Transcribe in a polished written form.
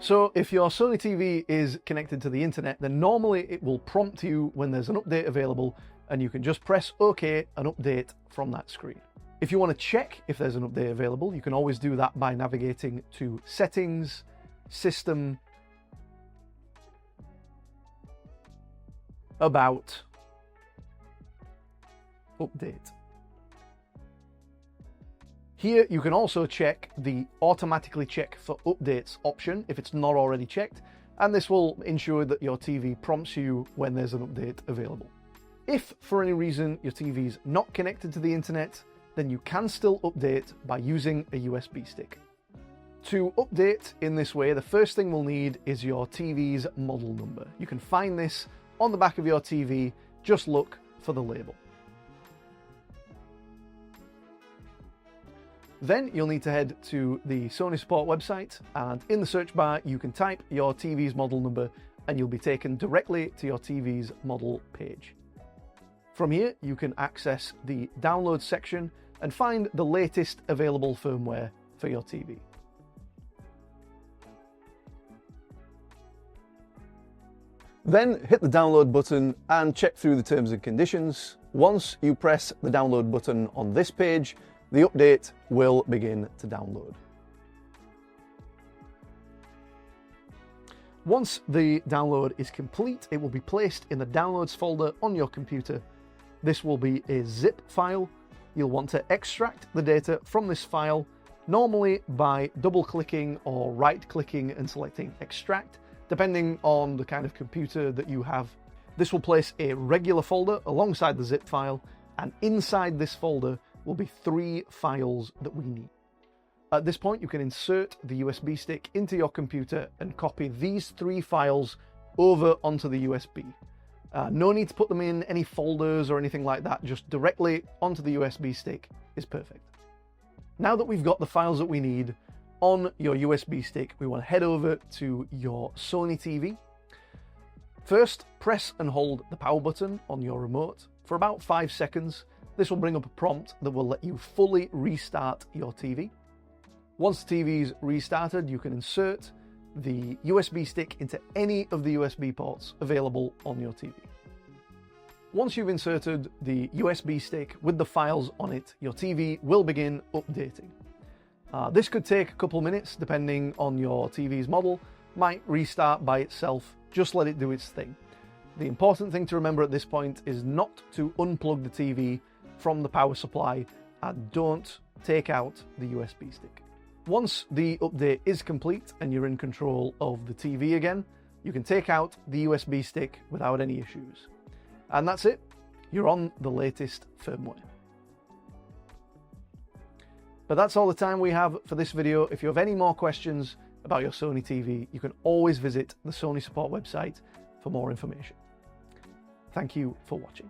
So if your Sony TV is connected to the internet, then normally it will prompt you when there's an update available, and you can just press OK and update from that screen. If you want to check if there's an update available, you can always do that by navigating to Settings, System, About, Update. Here you can also check the automatically check for updates option if it's not already checked, and this will ensure that your TV prompts you when there's an update available. If for any reason your TV is not connected to the internet, then you can still update by using a USB stick. To update in this way, the first thing we'll need is your TV's model number. You can find this on the back of your TV, just look for the label. Then you'll need to head to the Sony Support website, and in the search bar you can type your TV's model number and you'll be taken directly to your TV's model page. From here you can access the download section and find the latest available firmware for your TV. Then hit the download button and check through the terms and conditions. Once you press the download button on this page, the update will begin to download. Once the download is complete, it will be placed in the Downloads folder on your computer. This will be a zip file. You'll want to extract the data from this file, normally by double-clicking or right-clicking and selecting Extract, depending on the kind of computer that you have. This will place a regular folder alongside the zip file, and inside this folder will be 3 files that we need. At this point, you can insert the USB stick into your computer and copy these 3 files over onto the USB. No need to put them in any folders or anything like that, just directly onto the USB stick is perfect. Now that we've got the files that we need on your USB stick, we want to head over to your Sony TV. First, press and hold the power button on your remote for about 5 seconds. This will bring up a prompt that will let you fully restart your TV. Once the TV is restarted, you can insert the USB stick into any of the USB ports available on your TV. Once you've inserted the USB stick with the files on it, your TV will begin updating. This could take a couple minutes depending on your TV's model, might restart by itself, just let it do its thing. The important thing to remember at this point is not to unplug the TV from the power supply and don't take out the USB stick. Once the update is complete and you're in control of the TV again, you can take out the USB stick without any issues. And that's it, you're on the latest firmware. But that's all the time we have for this video. If you have any more questions about your Sony TV, you can always visit the Sony Support website for more information. Thank you for watching.